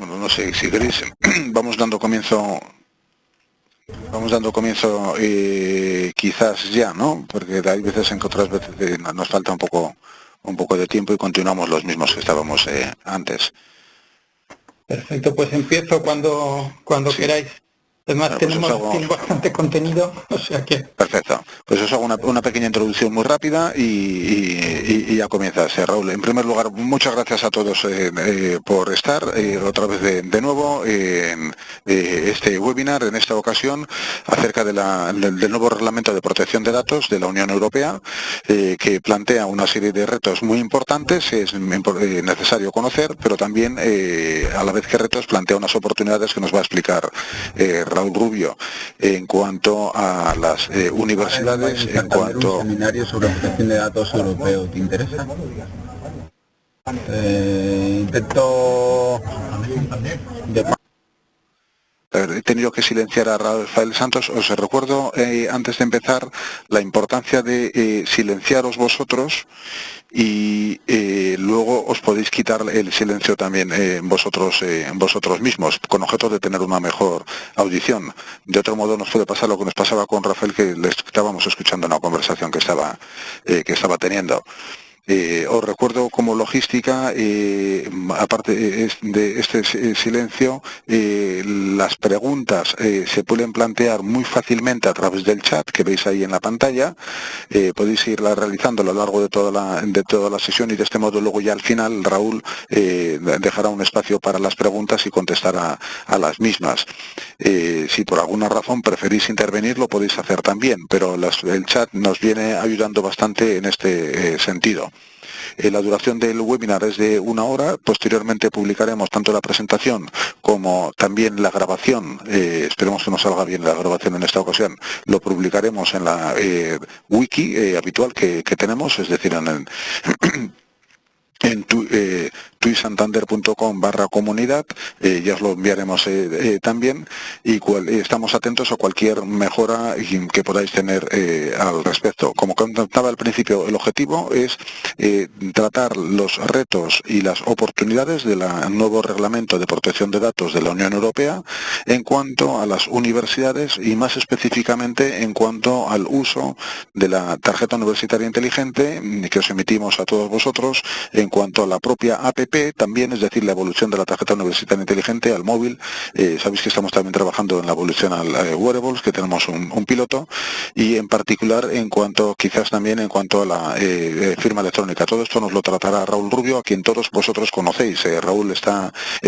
Bueno, no sé, si queréis, vamos dando comienzo, quizás ya, ¿no? Porque hay veces en que otras veces nos falta un poco de tiempo y continuamos los mismos que estábamos antes. Perfecto, pues empiezo cuando Sí. queráis. Además, Bueno, pues tiene bastante contenido, o sea que... perfecto. Pues os hago una pequeña introducción muy rápida y ya comienzas, Raúl. En primer lugar, muchas gracias a todos por estar otra vez de nuevo en este webinar, en esta ocasión, acerca del nuevo reglamento de protección de datos de la Unión Europea, que plantea una serie de retos muy importantes, es necesario conocer, pero también, a la vez que retos, plantea unas oportunidades que nos va a explicar Raúl Rubio en cuanto a las universidades, en cuanto... un seminario sobre protección de datos europeo, ¿te interesa? Intento... He tenido que silenciar a Rafael Santos. Os recuerdo, antes de empezar, la importancia de silenciaros vosotros y luego os podéis quitar el silencio también vosotros mismos, con objeto de tener una mejor audición. De otro modo nos puede pasar lo que nos pasaba con Rafael, que le estábamos escuchando una conversación que estaba teniendo. Os recuerdo como logística, aparte de este silencio, las preguntas se pueden plantear muy fácilmente a través del chat que veis ahí en la pantalla. Podéis irla realizando a lo largo de toda la sesión, y de este modo luego ya al final Raúl dejará un espacio para las preguntas y contestará a las mismas. Si por alguna razón preferís intervenir, lo podéis hacer también, pero el chat nos viene ayudando bastante en este sentido. La duración del webinar es de 1 hora. Posteriormente publicaremos tanto la presentación como también la grabación. Esperemos que nos salga bien la grabación en esta ocasión. Lo publicaremos en la wiki habitual que tenemos, es decir, en tuisantander.com/comunidad, ya os lo enviaremos también, y estamos atentos a cualquier mejora que podáis tener al respecto. Como comentaba al principio, el objetivo es tratar los retos y las oportunidades del nuevo reglamento de protección de datos de la Unión Europea en cuanto a las universidades, y más específicamente en cuanto al uso de la tarjeta universitaria inteligente que os emitimos a todos vosotros, en cuanto a la propia APP también, es decir, la evolución de la tarjeta universitaria inteligente al móvil. Sabéis que estamos también trabajando en la evolución al wearables, que tenemos un piloto, y en particular quizás también en cuanto a la firma electrónica. Todo esto nos lo tratará Raúl Rubio, a quien todos vosotros conocéis. Raúl es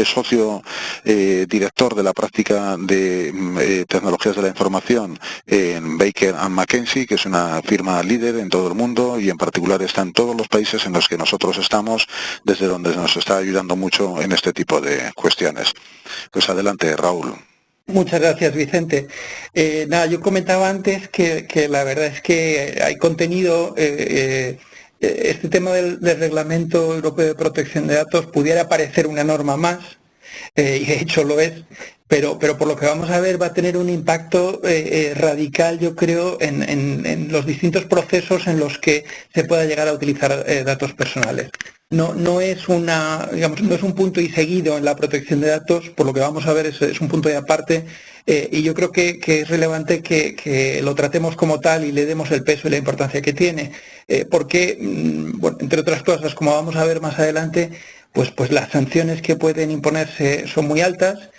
socio director de la práctica de tecnologías de la información en Baker McKenzie, que es una firma líder en todo el mundo, y en particular está en todos los países en los que nosotros estamos, desde donde nos está ayudando mucho en este tipo de cuestiones. Pues adelante, Raúl. Muchas gracias, Vicente. Yo comentaba antes que la verdad es que hay contenido. Este tema del Reglamento Europeo de Protección de Datos pudiera parecer una norma más, y de hecho lo es, pero por lo que vamos a ver va a tener un impacto radical, yo creo, en los distintos procesos en los que se pueda llegar a utilizar datos personales. No es no es un punto y seguido en la protección de datos, por lo que vamos a ver es un punto y aparte, y yo creo que es relevante que lo tratemos como tal y le demos el peso y la importancia que tiene, porque, bueno, entre otras cosas, como vamos a ver más adelante, pues las sanciones que pueden imponerse son muy altas.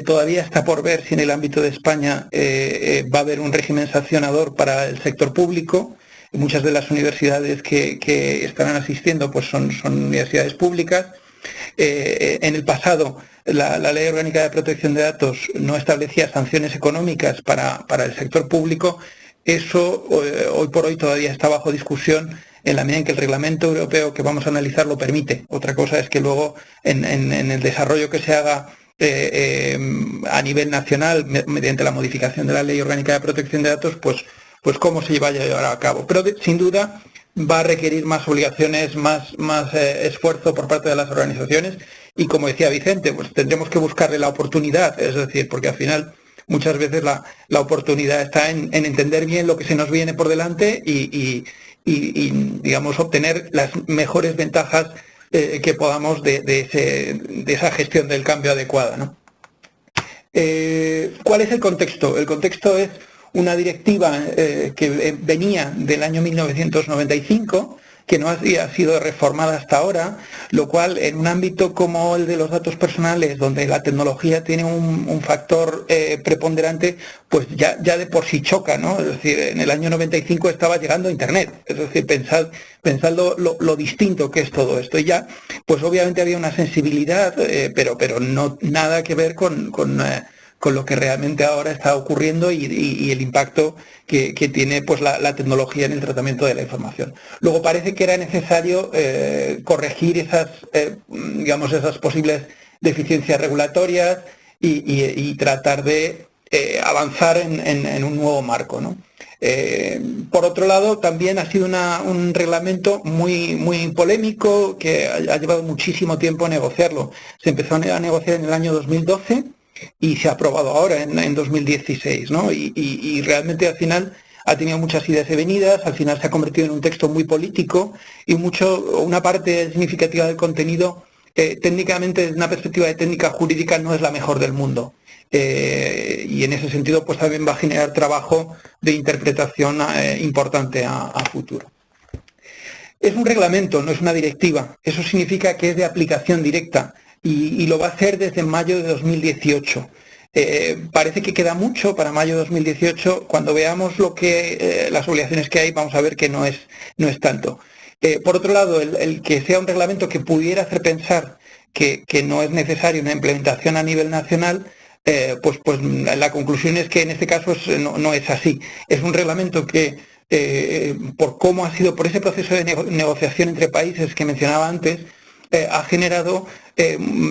Todavía está por ver si en el ámbito de España va a haber un régimen sancionador para el sector público. Muchas de las universidades que estarán asistiendo pues son universidades públicas. En el pasado, la Ley Orgánica de Protección de Datos no establecía sanciones económicas para el sector público. Eso hoy por hoy todavía está bajo discusión, en la medida en que el reglamento europeo que vamos a analizar lo permite. Otra cosa es que luego en el desarrollo que se haga a nivel nacional mediante la modificación de la Ley Orgánica de Protección de Datos, pues cómo se vaya a llevar a cabo. Pero sin duda va a requerir más obligaciones, más esfuerzo por parte de las organizaciones, y como decía Vicente, pues tendremos que buscarle la oportunidad, es decir, porque al final muchas veces la oportunidad está en entender bien lo que se nos viene por delante y digamos, obtener las mejores ventajas que podamos de esa gestión del cambio adecuada, ¿no? ¿Cuál es el contexto? El contexto es una directiva que venía del año 1995, que no había sido reformada hasta ahora, lo cual en un ámbito como el de los datos personales, donde la tecnología tiene un factor preponderante, pues ya de por sí choca, ¿no? Es decir, en el año 95 estaba llegando a Internet, es decir, pensad lo distinto que es todo esto. Y ya, pues obviamente había una sensibilidad, pero no nada que ver con lo que realmente ahora está ocurriendo y el impacto que tiene pues la tecnología en el tratamiento de la información. Luego parece que era necesario corregir esas posibles deficiencias regulatorias y tratar de avanzar en un nuevo marco, ¿no? Por otro lado, también ha sido un reglamento muy polémico que ha llevado muchísimo tiempo negociarlo. Se empezó a negociar en el año 2012 y se ha aprobado ahora en 2016, ¿no? Y realmente al final ha tenido muchas idas y venidas, al final se ha convertido en un texto muy político y una parte significativa del contenido técnicamente, desde una perspectiva de técnica jurídica, no es la mejor del mundo. Y en ese sentido pues también va a generar trabajo de interpretación importante a futuro. Es un reglamento, no es una directiva. Eso significa que es de aplicación directa y lo va a hacer desde mayo de 2018. Parece que queda mucho para mayo de 2018. Cuando veamos las obligaciones que hay, vamos a ver que no es tanto. Por otro lado, el que sea un reglamento que pudiera hacer pensar que no es necesaria una implementación a nivel nacional, pues la conclusión es que en este caso no es así. Es un reglamento que, por ese proceso de negociación entre países que mencionaba antes, ha generado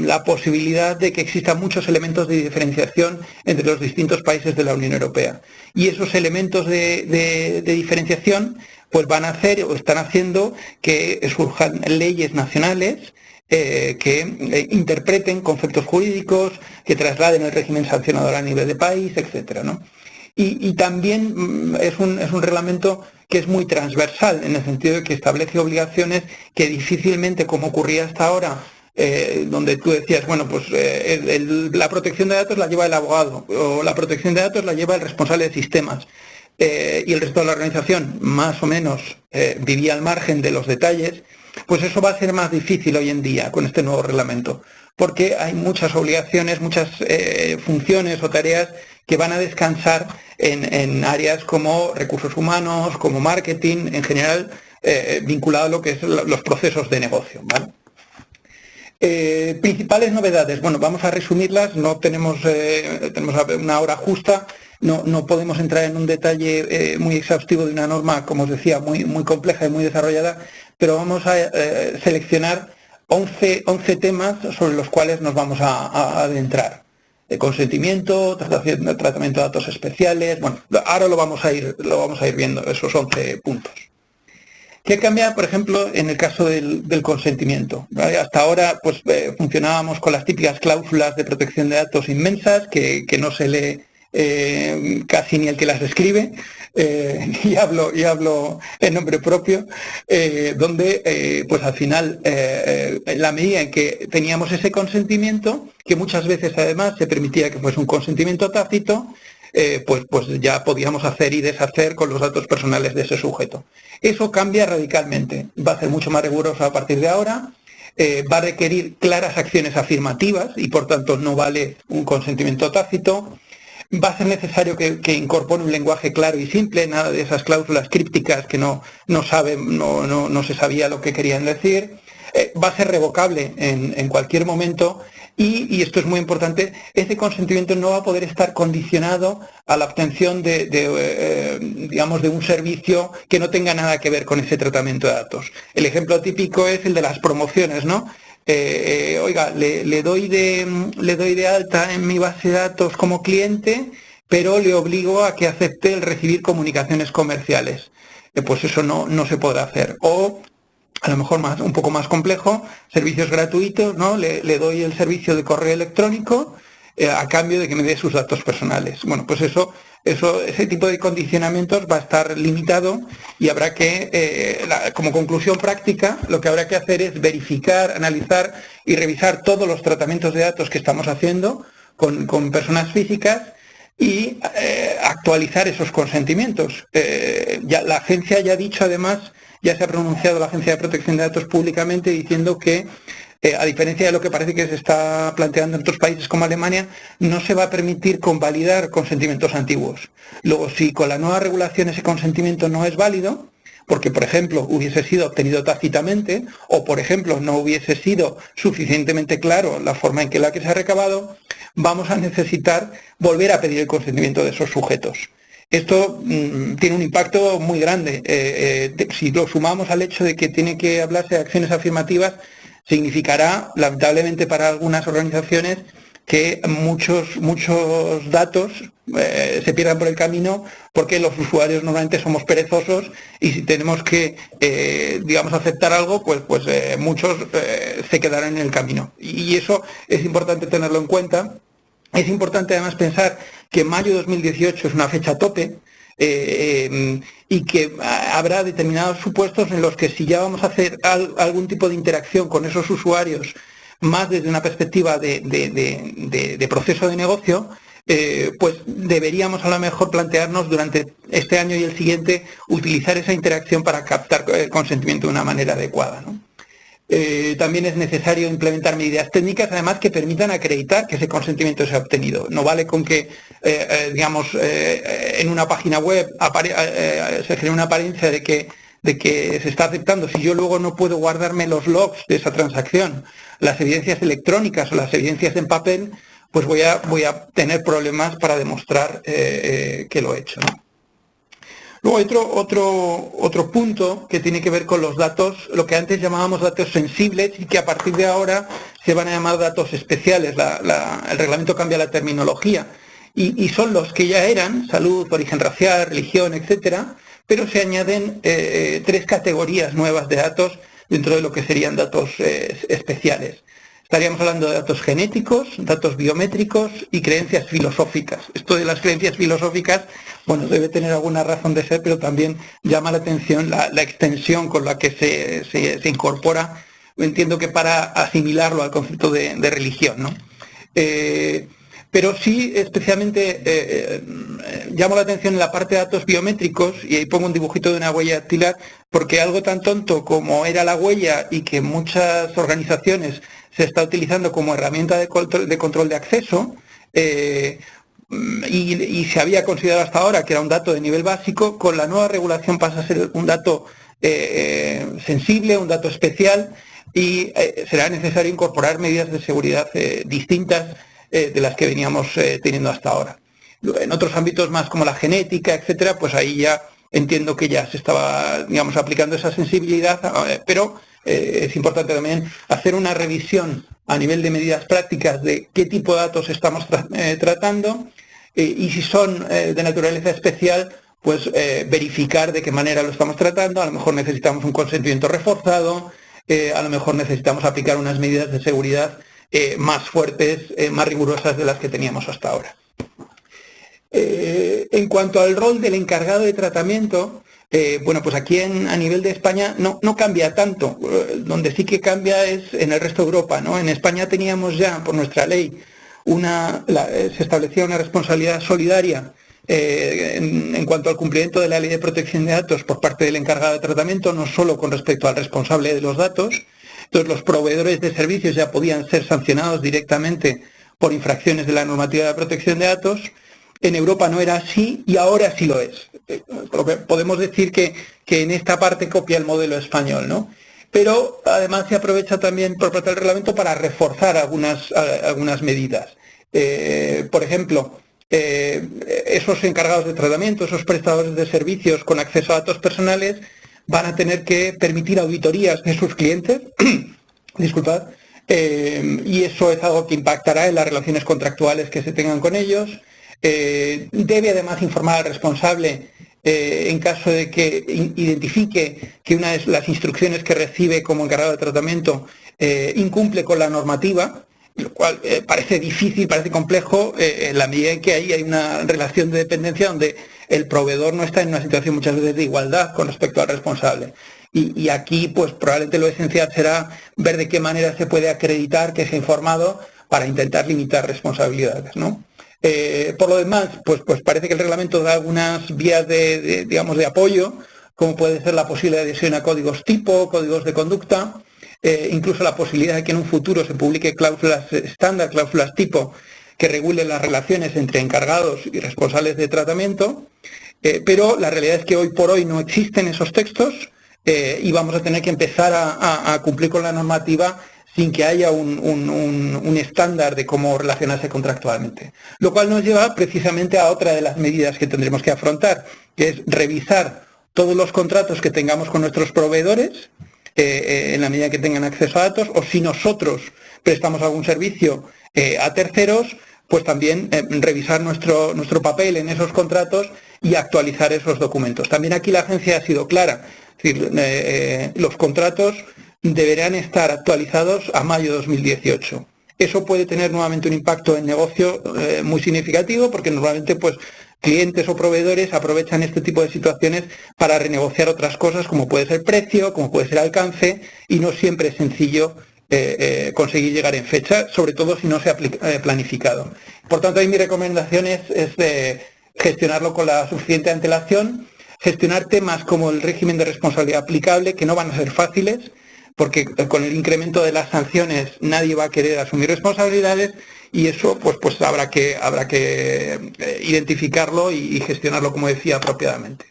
la posibilidad de que existan muchos elementos de diferenciación entre los distintos países de la Unión Europea. Y esos elementos de diferenciación pues van a hacer o están haciendo que surjan leyes nacionales que interpreten conceptos jurídicos, que trasladen el régimen sancionador a nivel de país, etcétera, ¿no? Y también es un reglamento que es muy transversal, en el sentido de que establece obligaciones que difícilmente, como ocurría hasta ahora, donde tú decías, bueno, pues la protección de datos la lleva el abogado, o la protección de datos la lleva el responsable de sistemas, y el resto de la organización, más o menos, vivía al margen de los detalles. Pues eso va a ser más difícil hoy en día con este nuevo reglamento, porque hay muchas obligaciones, muchas funciones o tareas que van a descansar en áreas como recursos humanos, como marketing, en general vinculado a lo que es los procesos de negocio, ¿vale? Principales novedades, bueno, vamos a resumirlas, no tenemos una hora justa, no podemos entrar en un detalle muy exhaustivo de una norma, como os decía, muy compleja y muy desarrollada, pero vamos a seleccionar 11 temas sobre los cuales nos vamos a adentrar. Consentimiento, tratamiento de datos especiales, bueno, ahora lo vamos a ir viendo, esos 11 puntos. ¿Qué cambia, por ejemplo, en el caso del consentimiento? ¿Vale? Hasta ahora pues funcionábamos con las típicas cláusulas de protección de datos inmensas que no se lee casi ni el que las escribe, y hablo en nombre propio, donde pues al final, en la medida en que teníamos ese consentimiento, que muchas veces además se permitía que fuese un consentimiento tácito, pues ya podíamos hacer y deshacer con los datos personales de ese sujeto. Eso cambia radicalmente, va a ser mucho más riguroso a partir de ahora, va a requerir claras acciones afirmativas y por tanto no vale un consentimiento tácito. Va a ser necesario que incorpore un lenguaje claro y simple, nada de esas cláusulas crípticas que no se sabía lo que querían decir. Va a ser revocable en cualquier momento y esto es muy importante, ese consentimiento no va a poder estar condicionado a la obtención de un servicio que no tenga nada que ver con ese tratamiento de datos. El ejemplo típico es el de las promociones, ¿no? Oiga, le doy de alta en mi base de datos como cliente, pero le obligo a que acepte el recibir comunicaciones comerciales. Pues eso no se podrá hacer. O a lo mejor un poco más complejo, servicios gratuitos, ¿no? Le doy el servicio de correo electrónico a cambio de que me dé sus datos personales. Bueno, pues eso ese tipo de condicionamientos va a estar limitado y habrá que, como conclusión práctica, lo que habrá que hacer es verificar, analizar y revisar todos los tratamientos de datos que estamos haciendo con personas físicas y actualizar esos consentimientos. La agencia ya ha dicho, además, ya se ha pronunciado la Agencia de Protección de Datos públicamente diciendo que, a diferencia de lo que parece que se está planteando en otros países como Alemania, no se va a permitir convalidar consentimientos antiguos. Luego, si con la nueva regulación ese consentimiento no es válido, porque, por ejemplo, hubiese sido obtenido tácitamente o, por ejemplo, no hubiese sido suficientemente claro la forma en que la que se ha recabado, vamos a necesitar volver a pedir el consentimiento de esos sujetos. Esto tiene un impacto muy grande. Si lo sumamos al hecho de que tiene que hablarse de acciones afirmativas, significará, lamentablemente para algunas organizaciones, que muchos datos se pierdan por el camino porque los usuarios normalmente somos perezosos y si tenemos que, aceptar algo, pues muchos se quedarán en el camino. Y eso es importante tenerlo en cuenta. Es importante además pensar que mayo de 2018 es una fecha tope y que habrá determinados supuestos en los que si ya vamos a hacer algún tipo de interacción con esos usuarios más desde una perspectiva de proceso de negocio, pues deberíamos a lo mejor plantearnos durante este año y el siguiente utilizar esa interacción para captar el consentimiento de una manera adecuada, ¿no? También es necesario implementar medidas técnicas, además, que permitan acreditar que ese consentimiento se ha obtenido. No vale con que, en una página web se genere una apariencia de que se está aceptando, si yo luego no puedo guardarme los logs de esa transacción, las evidencias electrónicas o las evidencias en papel, pues voy a tener problemas para demostrar que lo he hecho, ¿no? Luego hay otro punto que tiene que ver con los datos, lo que antes llamábamos datos sensibles y que a partir de ahora se van a llamar datos especiales. El reglamento cambia la terminología y son los que ya eran salud, origen racial, religión, etcétera, pero se añaden 3 categorías nuevas de datos dentro de lo que serían datos especiales. Estaríamos hablando de datos genéticos, datos biométricos y creencias filosóficas. Esto de las creencias filosóficas, bueno, debe tener alguna razón de ser, pero también llama la atención la extensión con la que se incorpora, entiendo que para asimilarlo al concepto de religión, ¿no? Pero sí, especialmente, llamo la atención en la parte de datos biométricos, y ahí pongo un dibujito de una huella dactilar, porque algo tan tonto como era la huella y que muchas organizaciones se está utilizando como herramienta de control de acceso, y se había considerado hasta ahora que era un dato de nivel básico, con la nueva regulación pasa a ser un dato sensible, un dato especial, y será necesario incorporar medidas de seguridad distintas de las que veníamos teniendo hasta ahora. En otros ámbitos más como la genética, etcétera, pues ahí ya entiendo que ya se estaba, aplicando esa sensibilidad, pero es importante también hacer una revisión a nivel de medidas prácticas de qué tipo de datos estamos tratando y si son de naturaleza especial, pues verificar de qué manera lo estamos tratando. A lo mejor necesitamos un consentimiento reforzado, a lo mejor necesitamos aplicar unas medidas de seguridad más fuertes, más rigurosas de las que teníamos hasta ahora. En cuanto al rol del encargado de tratamiento, bueno, pues aquí a nivel de España no cambia tanto. Donde sí que cambia es en el resto de Europa, ¿no? En España teníamos ya, por nuestra ley, se establecía una responsabilidad solidaria en cuanto al cumplimiento de la Ley de Protección de Datos por parte del encargado de tratamiento, no solo con respecto al responsable de los datos. Entonces, los proveedores de servicios ya podían ser sancionados directamente por infracciones de la normativa de protección de datos. En Europa no era así y ahora sí lo es. Podemos decir que en esta parte copia el modelo español, ¿no? Pero además se aprovecha también por parte del reglamento para reforzar algunas medidas. Por ejemplo, esos encargados de tratamiento, esos prestadores de servicios con acceso a datos personales van a tener que permitir auditorías de sus clientes, disculpad, y eso es algo que impactará en las relaciones contractuales que se tengan con ellos. Debe además informar al responsable en caso de que identifique que una de las instrucciones que recibe como encargado de tratamiento incumple con la normativa. lo cual parece difícil, parece complejo, en la medida en que ahí hay una relación de dependencia donde el proveedor no está en una situación muchas veces de igualdad con respecto al responsable. Y aquí, pues probablemente lo esencial será ver de qué manera se puede acreditar que se ha informado para intentar limitar responsabilidades, ¿no? Por lo demás, pues parece que el reglamento da algunas vías digamos, de apoyo, como puede ser la posible adhesión a códigos tipo, códigos de conducta, incluso la posibilidad de que en un futuro se publique cláusulas estándar, cláusulas tipo, que regulen las relaciones entre encargados y responsables de tratamiento, pero la realidad es que hoy por hoy no existen esos textos y vamos a tener que empezar a cumplir con la normativa sin que haya un estándar de cómo relacionarse contractualmente. Lo cual nos lleva precisamente a otra de las medidas que tendremos que afrontar, que es revisar todos los contratos que tengamos con nuestros proveedores, en la medida que tengan acceso a datos, o si nosotros prestamos algún servicio a terceros, pues también revisar nuestro papel en esos contratos y actualizar esos documentos. También aquí la agencia ha sido clara, es decir, los contratos deberán estar actualizados a mayo de 2018. Eso puede tener nuevamente un impacto en negocio muy significativo, porque normalmente pues clientes o proveedores aprovechan este tipo de situaciones para renegociar otras cosas, como puede ser precio, como puede ser alcance, y no siempre es sencillo conseguir llegar en fecha, sobre todo si no se ha planificado. Por tanto, ahí mi recomendación es de gestionarlo con la suficiente antelación, gestionar temas como el régimen de responsabilidad aplicable, que no van a ser fáciles, porque con el incremento de las sanciones nadie va a querer asumir responsabilidades, y eso pues habrá que identificarlo y gestionarlo, como decía, apropiadamente.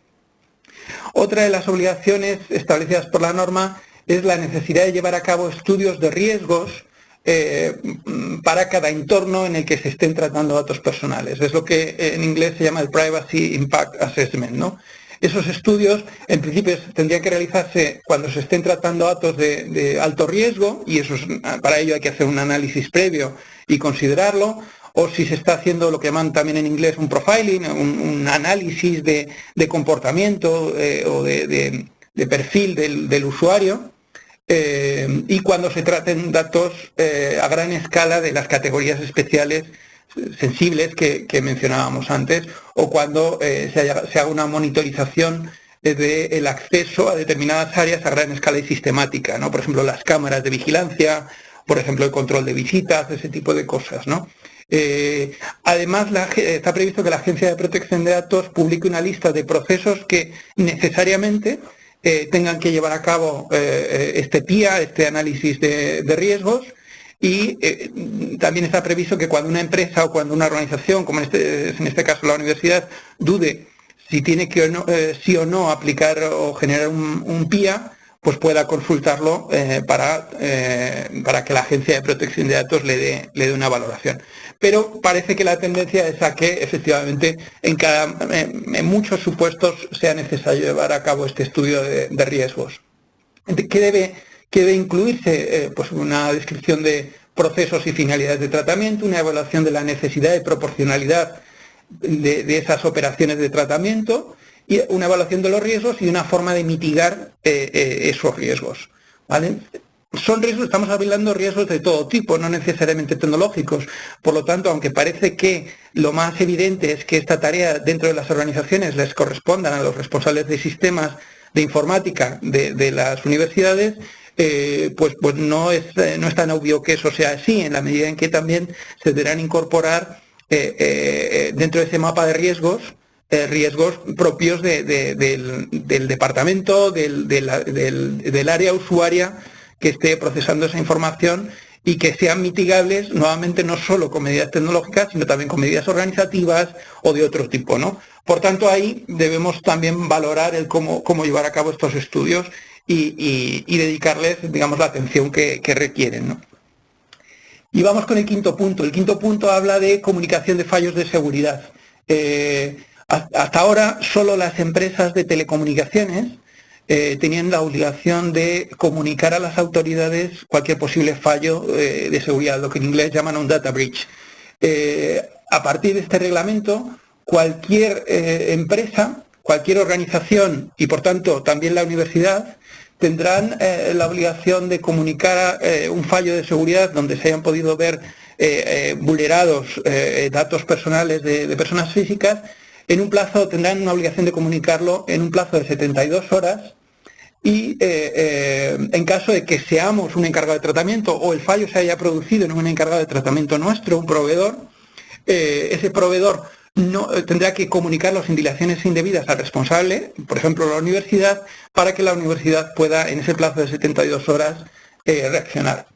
Otra de las obligaciones establecidas por la norma es la necesidad de llevar a cabo estudios de riesgos para cada entorno en el que se estén tratando datos personales. Es lo que en inglés se llama el Privacy Impact Assessment, ¿no? Esos estudios, en principio, tendrían que realizarse cuando se estén tratando datos de alto riesgo, y para ello hay que hacer un análisis previo y considerarlo, o si se está haciendo lo que llaman también en inglés un profiling, un análisis de comportamiento o de perfil del usuario, y cuando se traten datos a gran escala de las categorías especiales sensibles que mencionábamos antes, o cuando se haga una monitorización del acceso a determinadas áreas a gran escala y sistemática, ¿no? Por ejemplo, las cámaras de vigilancia, por ejemplo, el control de visitas, ese tipo de cosas, ¿no? Además, está previsto que la Agencia de Protección de Datos publique una lista de procesos que necesariamente tengan que llevar a cabo este PIA, este análisis de riesgos, y también está previsto que cuando una empresa o cuando una organización, como en este caso la universidad, dude si tiene que sí o no aplicar o generar un PIA, pues pueda consultarlo para que la Agencia de Protección de Datos le dé una valoración. Pero parece que la tendencia es a que efectivamente en muchos supuestos sea necesario llevar a cabo este estudio de riesgos. ¿Qué debe incluirse? Pues una descripción de procesos y finalidades de tratamiento, una evaluación de la necesidad y proporcionalidad de esas operaciones de tratamiento, y una evaluación de los riesgos y una forma de mitigar esos riesgos, ¿vale? Son riesgos, estamos hablando de riesgos de todo tipo, no necesariamente tecnológicos. Por lo tanto, aunque parece que lo más evidente es que esta tarea dentro de las organizaciones les correspondan a los responsables de sistemas de informática de las universidades, pues no es tan obvio que eso sea así, en la medida en que también se deberán incorporar dentro de ese mapa de riesgos propios del departamento, del área usuaria que esté procesando esa información, y que sean mitigables nuevamente no solo con medidas tecnológicas, sino también con medidas organizativas o de otro tipo, ¿no? Por tanto, ahí debemos también valorar el cómo llevar a cabo estos estudios y dedicarles, digamos, la atención que requieren, ¿no? Y vamos con el quinto punto. El quinto punto habla de comunicación de fallos de seguridad. Hasta ahora solo las empresas de telecomunicaciones tenían la obligación de comunicar a las autoridades cualquier posible fallo de seguridad, lo que en inglés llaman un data breach. A partir de este reglamento, cualquier empresa, cualquier organización y por tanto también la universidad tendrán la obligación de comunicar un fallo de seguridad donde se hayan podido ver vulnerados datos personales de personas físicas, tendrán una obligación de comunicarlo en un plazo de 72 horas y en caso de que seamos un encargado de tratamiento o el fallo se haya producido en un encargado de tratamiento nuestro, un proveedor, ese proveedor no tendrá que comunicarlo sin dilaciones indebidas al responsable, por ejemplo la universidad, para que la universidad pueda en ese plazo de 72 horas reaccionar.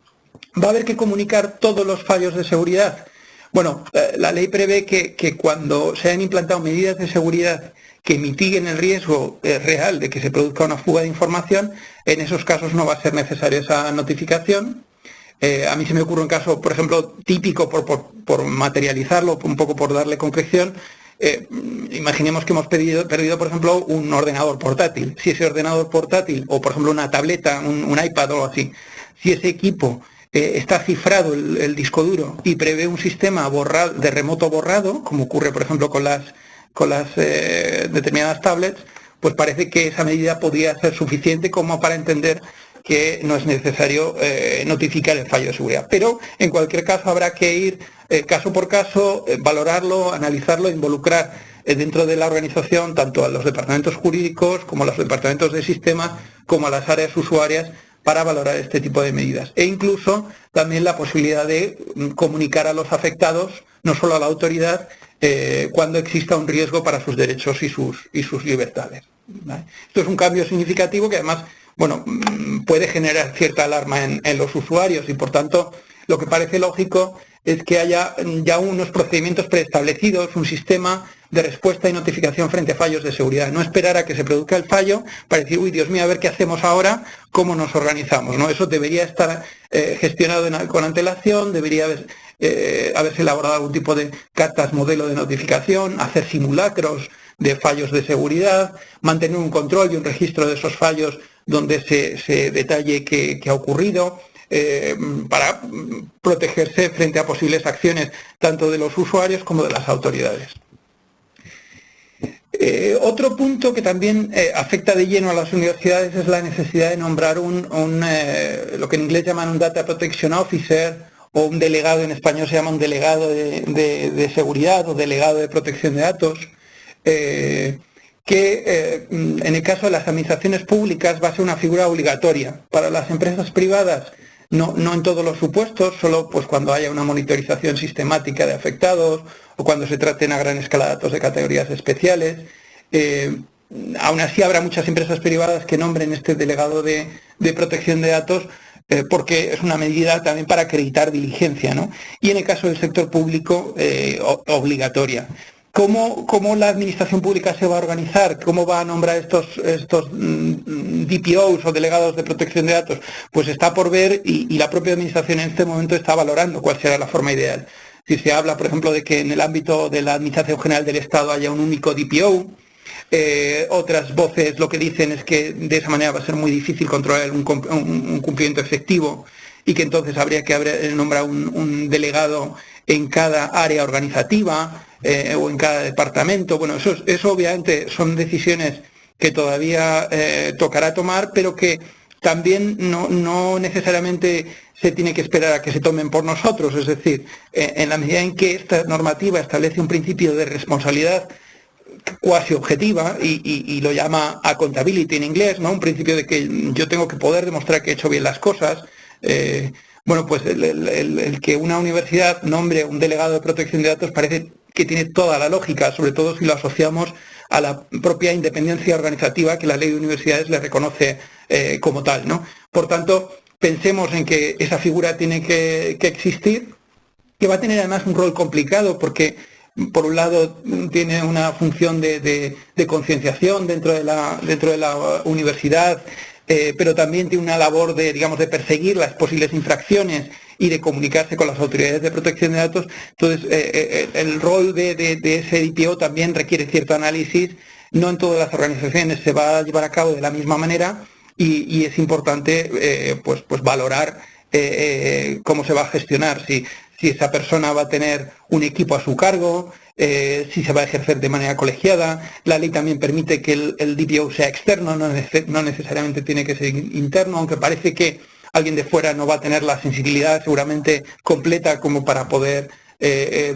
¿Va a haber que comunicar todos los fallos de seguridad? Bueno, la ley prevé que cuando se hayan implantado medidas de seguridad que mitiguen el riesgo real de que se produzca una fuga de información, en esos casos no va a ser necesaria esa notificación. A mí se me ocurre un caso, por ejemplo, típico por materializarlo, un poco por darle concreción. Imaginemos que hemos perdido, por ejemplo, un ordenador portátil. Si ese ordenador portátil, o por ejemplo una tableta, un iPad o algo así, si ese equipo está cifrado el disco duro y prevé un sistema de remoto borrado, como ocurre por ejemplo con las determinadas tablets, pues parece que esa medida podría ser suficiente como para entender que no es necesario notificar el fallo de seguridad. Pero en cualquier caso habrá que ir caso por caso, valorarlo, analizarlo, involucrar dentro de la organización tanto a los departamentos jurídicos como a los departamentos de sistemas como a las áreas usuarias para valorar este tipo de medidas. E incluso también la posibilidad de comunicar a los afectados, no solo a la autoridad, cuando exista un riesgo para sus derechos y sus libertades, ¿vale? Esto es un cambio significativo que además puede generar cierta alarma en los usuarios y por tanto lo que parece lógico es que haya ya unos procedimientos preestablecidos, un sistema de respuesta y notificación frente a fallos de seguridad. No esperar a que se produzca el fallo para decir, uy, Dios mío, a ver qué hacemos ahora, cómo nos organizamos, ¿no? Eso debería estar gestionado con antelación, debería haberse elaborado algún tipo de cartas modelo de notificación, hacer simulacros de fallos de seguridad, mantener un control y un registro de esos fallos donde se detalle qué ha ocurrido, para protegerse frente a posibles acciones tanto de los usuarios como de las autoridades. Otro punto que también afecta de lleno a las universidades es la necesidad de nombrar lo que en inglés llaman un Data Protection Officer, o un delegado, en español se llama un delegado de seguridad o delegado de protección de datos, que en el caso de las administraciones públicas va a ser una figura obligatoria. Para las empresas privadas no en todos los supuestos, solo pues cuando haya una monitorización sistemática de afectados o cuando se traten a gran escala datos de categorías especiales. Aún así habrá muchas empresas privadas que nombren este delegado de protección de datos porque es una medida también para acreditar diligencia, ¿no? Y en el caso del sector público, obligatoria. ¿Cómo la administración pública se va a organizar? ¿Cómo va a nombrar estos DPOs o delegados de protección de datos? Pues está por ver y la propia administración en este momento está valorando cuál será la forma ideal. Si se habla, por ejemplo, de que en el ámbito de la Administración General del Estado haya un único DPO, otras voces lo que dicen es que de esa manera va a ser muy difícil controlar un cumplimiento efectivo y que entonces habría que nombrar un delegado en cada área organizativa o en cada departamento. Bueno, eso obviamente son decisiones que todavía tocará tomar, pero que también no necesariamente se tiene que esperar a que se tomen por nosotros. Es decir, en la medida en que esta normativa establece un principio de responsabilidad cuasi objetiva y lo llama accountability en inglés, ¿no? Un principio de que yo tengo que poder demostrar que he hecho bien las cosas. Pues el que una universidad nombre un delegado de protección de datos parece que tiene toda la lógica, sobre todo si lo asociamos a la propia independencia organizativa que la ley de universidades le reconoce como tal, ¿no? Por tanto, pensemos en que esa figura tiene que existir, que va a tener además un rol complicado porque por un lado tiene una función de concienciación dentro de la universidad, pero también tiene una labor de perseguir las posibles infracciones y de comunicarse con las autoridades de protección de datos. Entonces, el rol de ese DPO también requiere cierto análisis. No en todas las organizaciones se va a llevar a cabo de la misma manera y es importante pues valorar cómo se va a gestionar, si esa persona va a tener un equipo a su cargo, si se va a ejercer de manera colegiada. La ley también permite que el DPO sea externo, no necesariamente tiene que ser interno, aunque parece que alguien de fuera no va a tener la sensibilidad seguramente completa como para poder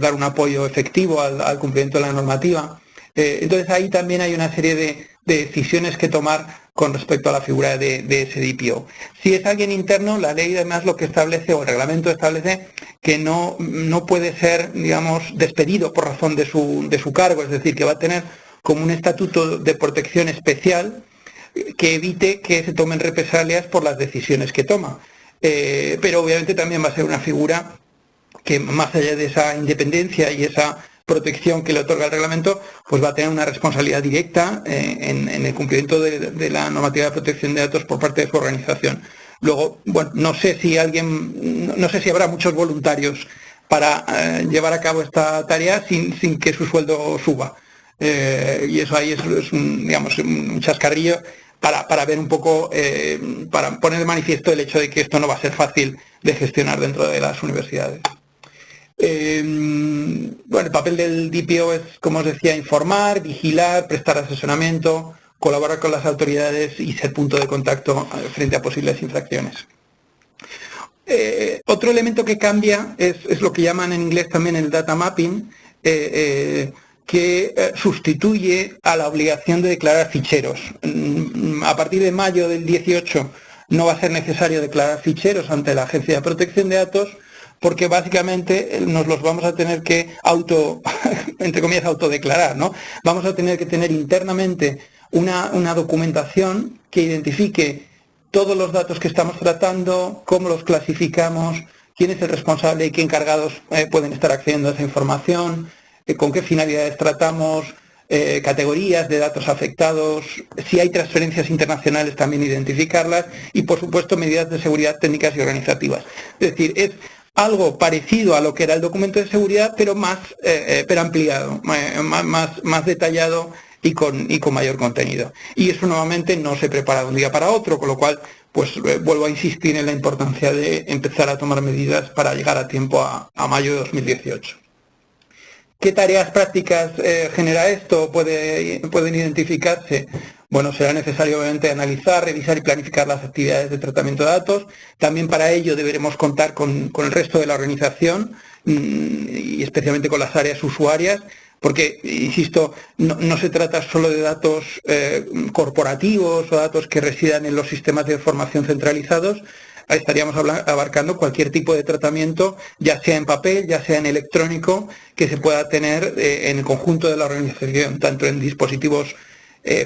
dar un apoyo efectivo al cumplimiento de la normativa. Entonces ahí también hay una serie de decisiones que tomar con respecto a la figura de ese DPO. Si es alguien interno, la ley además lo que establece, o el reglamento establece, que no puede ser, digamos, despedido por razón de su cargo, es decir, que va a tener como un estatuto de protección especial que evite que se tomen represalias por las decisiones que toma. Pero obviamente también va a ser una figura que, más allá de esa independencia y esa protección que le otorga el reglamento, pues va a tener una responsabilidad directa en el cumplimiento de la normativa de protección de datos por parte de su organización. Luego, bueno, no sé si habrá muchos voluntarios para llevar a cabo esta tarea sin que su sueldo suba. Y eso ahí es un chascarrillo para ver un poco, para poner de manifiesto el hecho de que esto no va a ser fácil de gestionar dentro de las universidades. Bueno, el papel del DPO es, como os decía, informar, vigilar, prestar asesoramiento, colaborar con las autoridades y ser punto de contacto frente a posibles infracciones. Otro elemento que cambia es lo que llaman en inglés también el data mapping, que sustituye a la obligación de declarar ficheros. A partir de mayo del 18 no va a ser necesario declarar ficheros ante la Agencia de Protección de Datos, porque básicamente nos los vamos a tener que entre comillas, autodeclarar, ¿no? Vamos a tener que tener internamente una documentación que identifique todos los datos que estamos tratando, cómo los clasificamos, quién es el responsable y qué encargados pueden estar accediendo a esa información, con qué finalidades tratamos, categorías de datos afectados, si hay transferencias internacionales también identificarlas y, por supuesto, medidas de seguridad técnicas y organizativas. Es decir, es algo parecido a lo que era el documento de seguridad, pero pero ampliado, más detallado y con mayor contenido. Y eso nuevamente no se prepara de un día para otro, con lo cual pues vuelvo a insistir en la importancia de empezar a tomar medidas para llegar a tiempo a mayo de 2018. ¿Qué tareas prácticas genera esto? ¿Pueden identificarse? Bueno, será necesario obviamente analizar, revisar y planificar las actividades de tratamiento de datos. También para ello deberemos contar con el resto de la organización y especialmente con las áreas usuarias, porque, insisto, no se trata solo de datos corporativos o datos que residan en los sistemas de información centralizados. Estaríamos abarcando cualquier tipo de tratamiento, ya sea en papel, ya sea en electrónico, que se pueda tener en el conjunto de la organización, tanto en dispositivos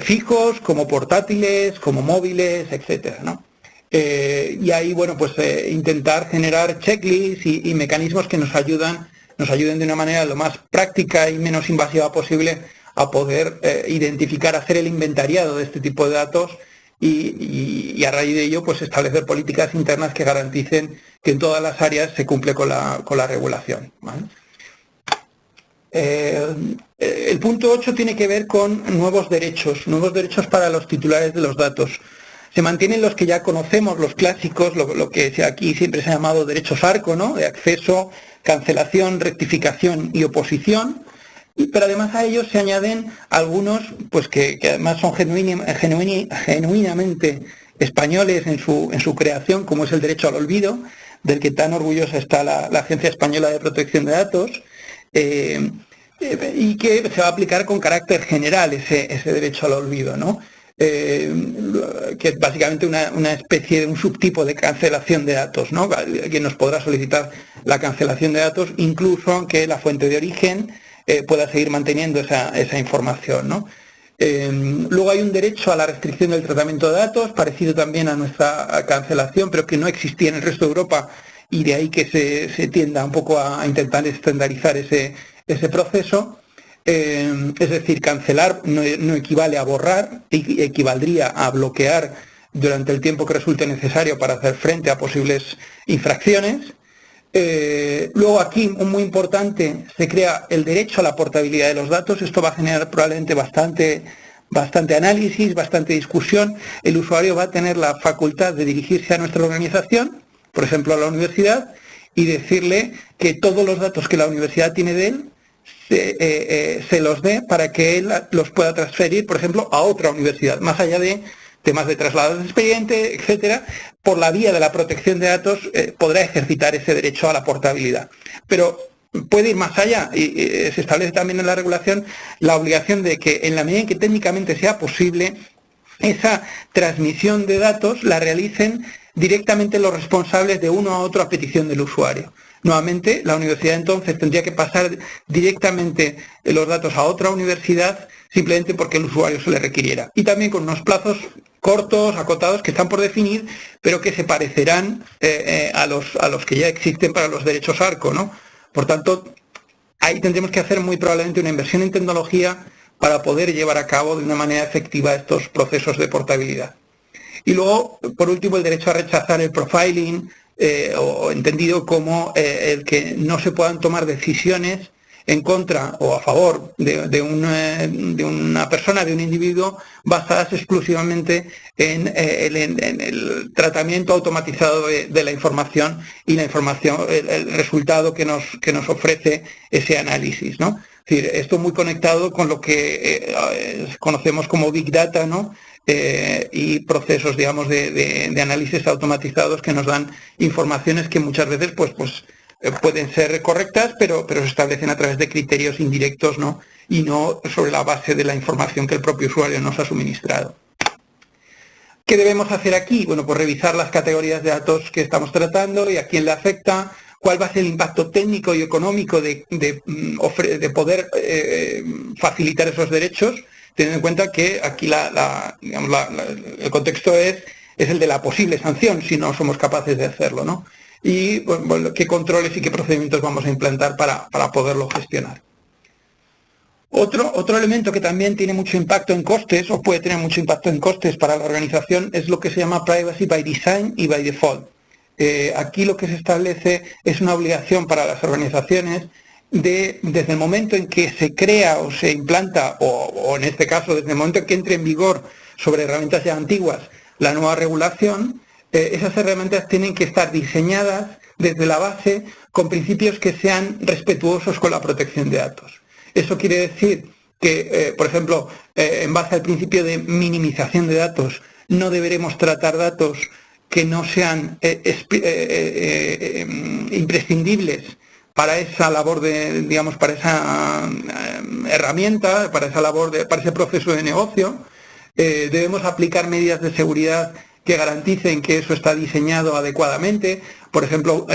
fijos, como portátiles, como móviles, etcétera, ¿no? Y ahí, bueno, pues intentar generar checklists y mecanismos que nos ayuden de una manera lo más práctica y menos invasiva posible a poder identificar, hacer el inventariado de este tipo de datos y a raíz de ello pues establecer políticas internas que garanticen que en todas las áreas se cumple con la regulación, ¿vale? El punto 8 tiene que ver con nuevos derechos para los titulares de los datos. Se mantienen los que ya conocemos, los clásicos, lo que aquí siempre se ha llamado derechos ARCO, ¿no? De acceso, cancelación, rectificación y oposición. Pero además a ellos se añaden algunos pues que además son genuinamente españoles en su creación, como es el derecho al olvido, del que tan orgullosa está la Agencia Española de Protección de Datos, y que se va a aplicar con carácter general ese derecho al olvido, ¿no? Que es básicamente una especie de un subtipo de cancelación de datos, ¿no? Que nos podrá solicitar la cancelación de datos incluso aunque la fuente de origen pueda seguir manteniendo esa información, ¿no? Luego hay un derecho a la restricción del tratamiento de datos, parecido también a nuestra cancelación, pero que no existía en el resto de Europa, y de ahí que se tienda un poco a intentar estandarizar ese proceso. Es decir, cancelar no equivale a borrar, equivaldría a bloquear durante el tiempo que resulte necesario para hacer frente a posibles infracciones. Luego aquí, muy importante, se crea el derecho a la portabilidad de los datos. Esto va a generar probablemente bastante análisis, bastante discusión. El usuario va a tener la facultad de dirigirse a nuestra organización, por ejemplo a la universidad, y decirle que todos los datos que la universidad tiene de él se los dé para que él los pueda transferir, por ejemplo, a otra universidad, más allá de temas de traslados de expediente, etcétera, por la vía de la protección de datos podrá ejercitar ese derecho a la portabilidad. Pero puede ir más allá y se establece también en la regulación la obligación de que en la medida en que técnicamente sea posible, esa transmisión de datos la realicen directamente los responsables de uno a otro a petición del usuario. Nuevamente, la universidad entonces tendría que pasar directamente los datos a otra universidad simplemente porque el usuario se le requiriera. Y también con unos plazos cortos, acotados, que están por definir, pero que se parecerán a los que ya existen para los derechos ARCO, ¿no? Por tanto, ahí tendremos que hacer muy probablemente una inversión en tecnología para poder llevar a cabo de una manera efectiva estos procesos de portabilidad. Y luego, por último, el derecho a rechazar el profiling, o entendido como el que no se puedan tomar decisiones en contra o a favor de una persona, de un individuo, basadas exclusivamente en el tratamiento automatizado de la información y la información, el resultado que nos ofrece ese análisis, ¿no? Es decir, esto muy conectado con lo que conocemos como Big Data, ¿no? Y procesos, digamos, de análisis automatizados que nos dan informaciones que muchas veces pueden ser correctas, pero se establecen a través de criterios indirectos, ¿no? Y no sobre la base de la información que el propio usuario nos ha suministrado. ¿Qué debemos hacer aquí? Bueno, pues revisar las categorías de datos que estamos tratando y a quién le afecta, cuál va a ser el impacto técnico y económico de poder facilitar esos derechos, teniendo en cuenta que aquí el contexto es el de la posible sanción si no somos capaces de hacerlo, ¿no? Y bueno, qué controles y qué procedimientos vamos a implantar para poderlo gestionar. Otro elemento que también tiene mucho impacto en costes, o puede tener mucho impacto en costes para la organización, es lo que se llama Privacy by Design y by Default. Aquí lo que se establece es una obligación para las organizaciones desde el momento en que se crea o se implanta, o en este caso desde el momento en que entre en vigor sobre herramientas ya antiguas la nueva regulación, esas herramientas tienen que estar diseñadas desde la base con principios que sean respetuosos con la protección de datos. Eso quiere decir que, por ejemplo, en base al principio de minimización de datos, no deberemos tratar datos que no sean imprescindibles para esa labor para esa herramienta, para esa labor, para ese proceso de negocio. Debemos aplicar medidas de seguridad que garanticen que eso está diseñado adecuadamente, por ejemplo,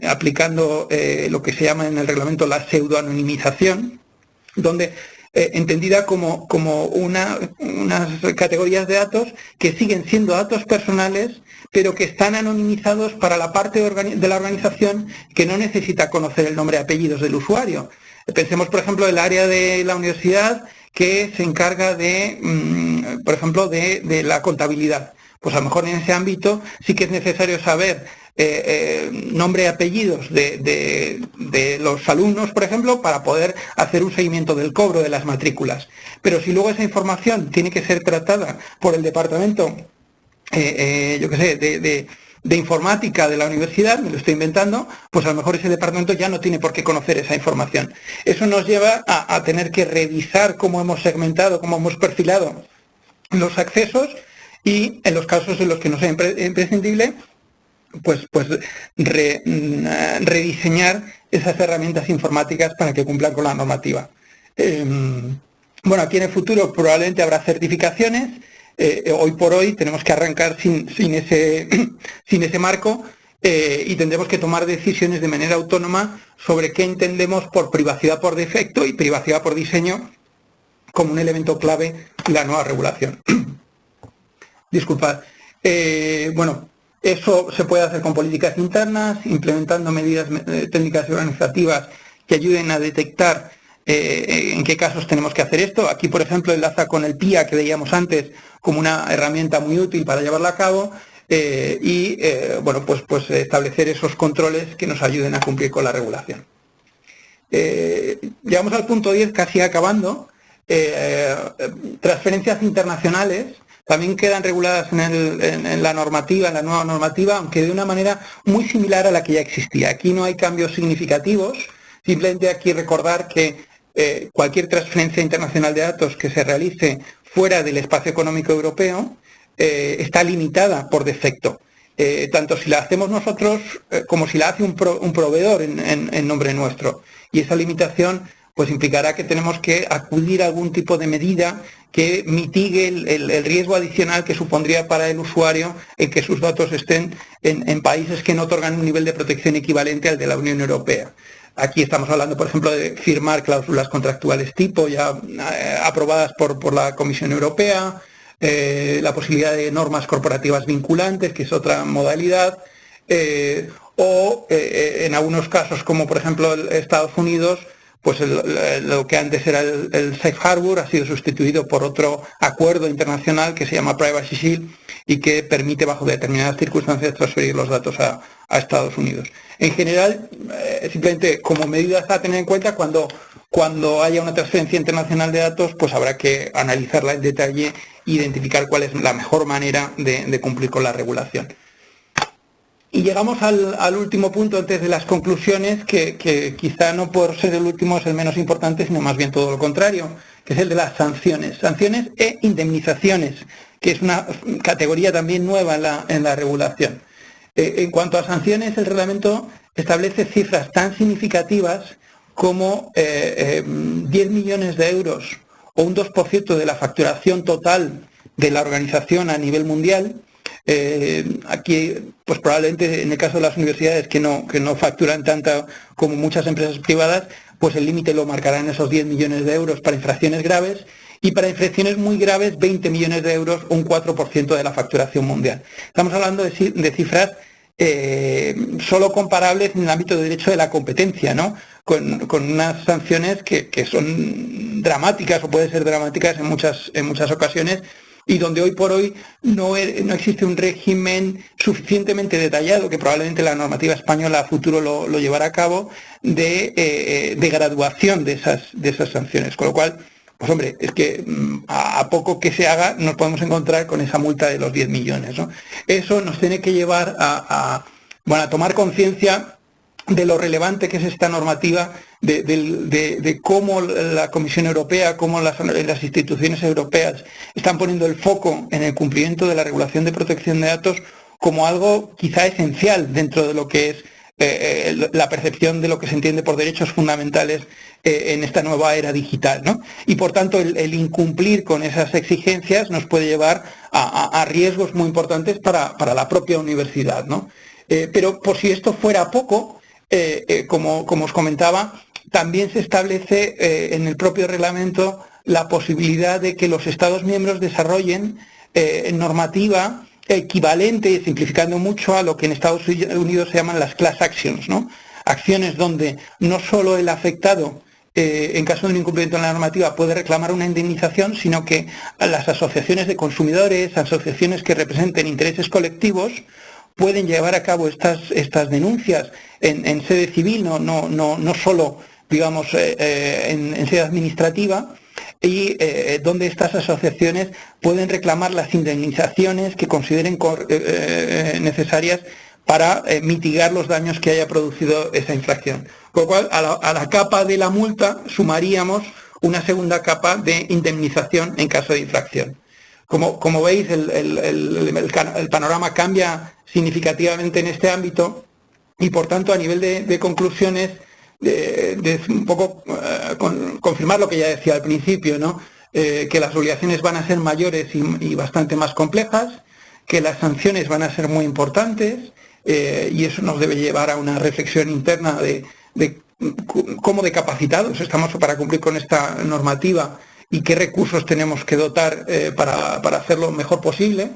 aplicando lo que se llama en el reglamento la pseudoanonimización, donde entendida como unas categorías de datos que siguen siendo datos personales, pero que están anonimizados para la parte de la organización que no necesita conocer el nombre y apellidos del usuario. Pensemos, por ejemplo, el área de la universidad que se encarga por ejemplo, de la contabilidad. Pues a lo mejor en ese ámbito sí que es necesario saber nombre y apellidos de los alumnos, por ejemplo, para poder hacer un seguimiento del cobro de las matrículas. Pero si luego esa información tiene que ser tratada por el departamento, de informática de la universidad, me lo estoy inventando, pues a lo mejor ese departamento ya no tiene por qué conocer esa información. Eso nos lleva a tener que revisar cómo hemos segmentado, cómo hemos perfilado los accesos, y en los casos en los que no sea imprescindible, pues rediseñar esas herramientas informáticas para que cumplan con la normativa. Bueno, aquí en el futuro probablemente habrá certificaciones. Hoy por hoy tenemos que arrancar sin ese marco, y tendremos que tomar decisiones de manera autónoma sobre qué entendemos por privacidad por defecto y privacidad por diseño como un elemento clave de la nueva regulación. Disculpad. Bueno, eso se puede hacer con políticas internas, implementando medidas técnicas y organizativas que ayuden a detectar en qué casos tenemos que hacer esto. Aquí, por ejemplo, enlaza con el PIA que veíamos antes como una herramienta muy útil para llevarla a cabo, bueno, pues establecer esos controles que nos ayuden a cumplir con la regulación. Llegamos al punto 10, casi acabando. Transferencias internacionales también quedan reguladas en la normativa, en la nueva normativa, aunque de una manera muy similar a la que ya existía. Aquí no hay cambios significativos, simplemente aquí recordar que cualquier transferencia internacional de datos que se realice fuera del espacio económico europeo está limitada por defecto. Tanto si la hacemos nosotros como si la hace un proveedor en nombre nuestro. Y esa limitación pues implicará que tenemos que acudir a algún tipo de medida que mitigue el riesgo adicional que supondría para el usuario el que sus datos estén en países que no otorgan un nivel de protección equivalente al de la Unión Europea. Aquí estamos hablando, por ejemplo, de firmar cláusulas contractuales tipo ya aprobadas por la Comisión Europea, la posibilidad de normas corporativas vinculantes, que es otra modalidad, o en algunos casos, como por ejemplo Estados Unidos, pues lo que antes era el Safe Harbor ha sido sustituido por otro acuerdo internacional que se llama Privacy Shield y que permite bajo determinadas circunstancias transferir los datos a Estados Unidos. En general, simplemente como medidas a tener en cuenta, cuando haya una transferencia internacional de datos, pues habrá que analizarla en detalle e identificar cuál es la mejor manera de cumplir con la regulación. Y llegamos al último punto antes de las conclusiones, que quizá no por ser el último es el menos importante, sino más bien todo lo contrario, que es el de las sanciones. Sanciones e indemnizaciones, que es una categoría también nueva en la regulación. En cuanto a sanciones, el reglamento establece cifras tan significativas como 10 millones de euros o un 2% de la facturación total de la organización a nivel mundial. Aquí, pues probablemente en el caso de las universidades que no facturan tanto como muchas empresas privadas, pues el límite lo marcarán esos 10 millones de euros para infracciones graves, y para infracciones muy graves 20 millones de euros, un 4% de la facturación mundial. Estamos hablando de cifras solo comparables en el ámbito de derecho de la competencia, ¿no? Con unas sanciones que son dramáticas o pueden ser dramáticas en muchas ocasiones, y donde hoy por hoy no existe un régimen suficientemente detallado, que probablemente la normativa española a futuro lo llevará a cabo, de graduación de esas sanciones. Con lo cual, pues hombre, es que a poco que se haga nos podemos encontrar con esa multa de los 10 millones, ¿no? Eso nos tiene que llevar a tomar conciencia de lo relevante que es esta normativa, de cómo la Comisión Europea, cómo las instituciones europeas están poniendo el foco en el cumplimiento de la regulación de protección de datos como algo quizá esencial dentro de lo que es la percepción de lo que se entiende por derechos fundamentales en esta nueva era digital, ¿no? Y por tanto el incumplir con esas exigencias nos puede llevar a riesgos muy importantes para la propia universidad, ¿no? Pero por si esto fuera poco, como os comentaba, también se establece en el propio reglamento la posibilidad de que los Estados miembros desarrollen normativa equivalente, simplificando mucho, a lo que en Estados Unidos se llaman las class actions, ¿no? Acciones donde no solo el afectado, en caso de un incumplimiento de la normativa, puede reclamar una indemnización, sino que las asociaciones de consumidores, asociaciones que representen intereses colectivos, pueden llevar a cabo estas denuncias en sede civil, no solo, digamos, en sede administrativa, y donde estas asociaciones pueden reclamar las indemnizaciones que consideren necesarias para mitigar los daños que haya producido esa infracción. Con lo cual, a la capa de la multa sumaríamos una segunda capa de indemnización en caso de infracción. Como veis, el panorama cambia significativamente en este ámbito, y por tanto, a nivel de conclusiones, de un poco confirmar lo que ya decía al principio, ¿no? Que las obligaciones van a ser mayores y bastante más complejas, que las sanciones van a ser muy importantes, y eso nos debe llevar a una reflexión interna de cómo de capacitados estamos para cumplir con esta normativa y qué recursos tenemos que dotar para hacerlo lo mejor posible,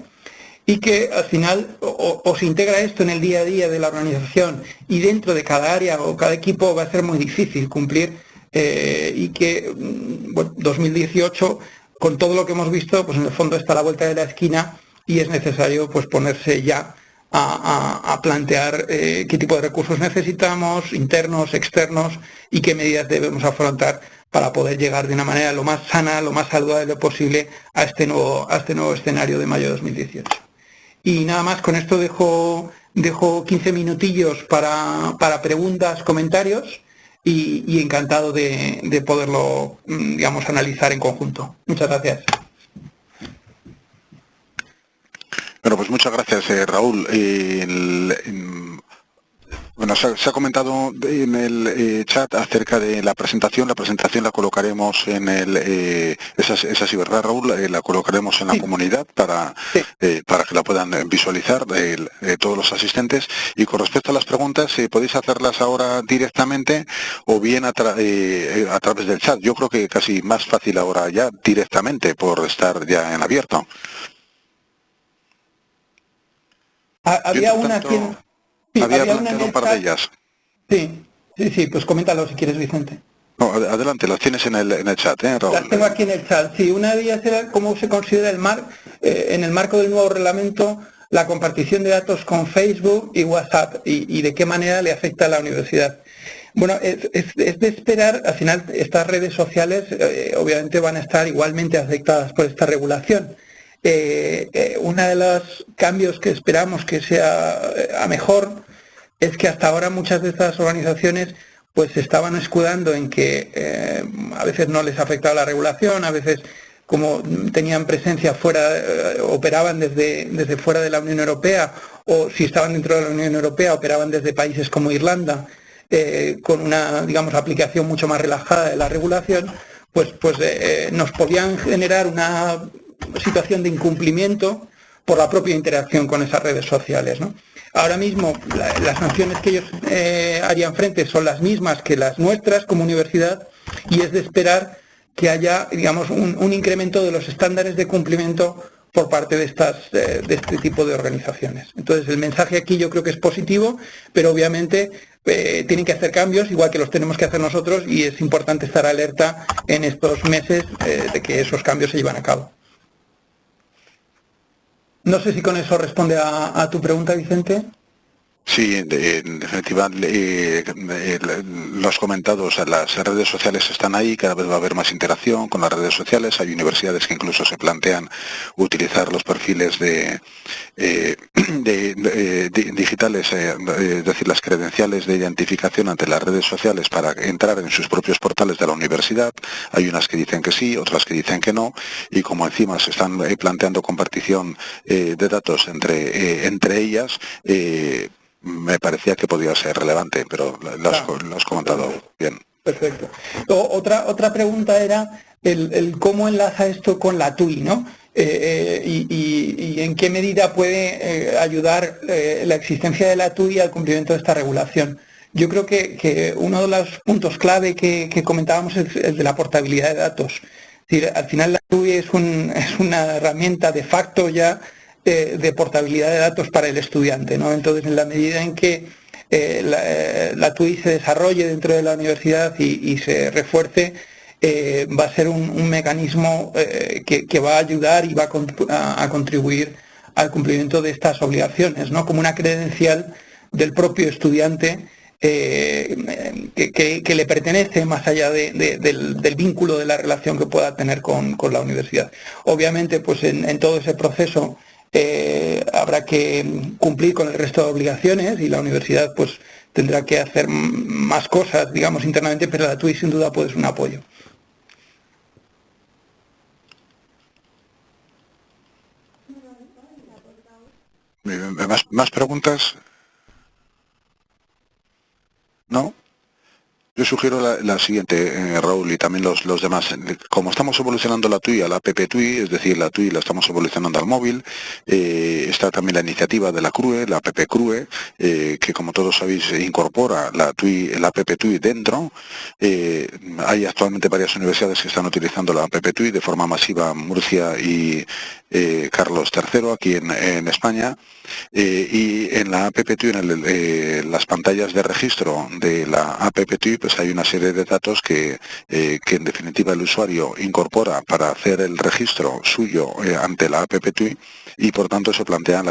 y que al final o se integra esto en el día a día de la organización, y dentro de cada área o cada equipo va a ser muy difícil cumplir, y que 2018, con todo lo que hemos visto, pues en el fondo está a la vuelta de la esquina, y es necesario pues ponerse ya a plantear qué tipo de recursos necesitamos, internos, externos, y qué medidas debemos afrontar para poder llegar de una manera lo más sana, lo más saludable posible a este nuevo escenario de mayo de 2018. Y nada más, con esto dejo 15 minutillos para preguntas, comentarios, y encantado de poderlo, digamos, analizar en conjunto. Muchas gracias. Bueno, pues muchas gracias, Raúl. Bueno, se ha comentado en el chat acerca de la presentación. La presentación la colocaremos en esa sí, ¿verdad, Raúl? La colocaremos en la comunidad para que la puedan visualizar todos los asistentes. Y con respecto a las preguntas, podéis hacerlas ahora directamente o bien a través del chat. Yo creo que casi más fácil ahora ya directamente por estar ya en abierto. Había una aquí en... Sí, había una en un par de ellas. Sí, pues coméntalo si quieres, Vicente. No, adelante, las tienes en el chat, Raúl. Las tengo aquí en el chat. Sí, una de ellas era cómo se considera en el marco del nuevo reglamento la compartición de datos con Facebook y WhatsApp y de qué manera le afecta a la universidad. Bueno, es de esperar, al final estas redes sociales obviamente van a estar igualmente afectadas por esta regulación. Uno de los cambios que esperamos que sea a mejor es que hasta ahora muchas de estas organizaciones pues se estaban escudando en que a veces no les afectaba la regulación, a veces como tenían presencia fuera, operaban desde fuera de la Unión Europea, o si estaban dentro de la Unión Europea operaban desde países como Irlanda, con una, digamos, aplicación mucho más relajada de la regulación, pues nos podían generar una situación de incumplimiento por la propia interacción con esas redes sociales, ¿no? Ahora mismo las sanciones que ellos harían frente son las mismas que las nuestras como universidad, y es de esperar que haya, digamos, un incremento de los estándares de cumplimiento por parte de este tipo de organizaciones. Entonces el mensaje aquí yo creo que es positivo, pero obviamente tienen que hacer cambios, igual que los tenemos que hacer nosotros, y es importante estar alerta en estos meses de que esos cambios se llevan a cabo. No sé si con eso responde a tu pregunta, Vicente. Sí, en definitiva, lo has comentado, o sea, las redes sociales están ahí, cada vez va a haber más interacción con las redes sociales. Hay universidades que incluso se plantean utilizar los perfiles digitales, es decir, las credenciales de identificación ante las redes sociales para entrar en sus propios portales de la universidad. Hay unas que dicen que sí, otras que dicen que no, y como encima se están planteando compartición de datos entre ellas, me parecía que podía ser relevante, pero lo has comentado bien. Perfecto. Otra pregunta era el cómo enlaza esto con la TUI, ¿no? Y en qué medida puede ayudar la existencia de la TUI al cumplimiento de esta regulación. Yo creo que uno de los puntos clave que comentábamos es el de la portabilidad de datos. Es decir, al final la TUI es una herramienta de facto ya de portabilidad de datos para el estudiante, ¿no? Entonces, en la medida en que la TUI se desarrolle dentro de la universidad y se refuerce, va a ser un mecanismo que va a ayudar y va a contribuir al cumplimiento de estas obligaciones, ¿no? Como una credencial del propio estudiante que le pertenece, más allá del vínculo de la relación que pueda tener con la universidad. Obviamente, pues en todo ese proceso habrá que cumplir con el resto de obligaciones, y la universidad pues tendrá que hacer más cosas, digamos, internamente, pero la TUI sin duda puede ser un apoyo. ¿Más preguntas? ¿No? Yo sugiero la siguiente, Raúl, y también los demás. Como estamos evolucionando la TUI a la app TUI, es decir, la TUI la estamos evolucionando al móvil, está también la iniciativa de la CRUE, la app CRUE, que como todos sabéis incorpora la TUI, la app TUI dentro. Hay actualmente varias universidades que están utilizando la app TUI de forma masiva, Murcia y Carlos III aquí en España. Y en la app TUI, en las pantallas de registro de la app TUI, pues hay una serie de datos que en definitiva el usuario incorpora para hacer el registro suyo ante la app TUI, y por tanto se plantean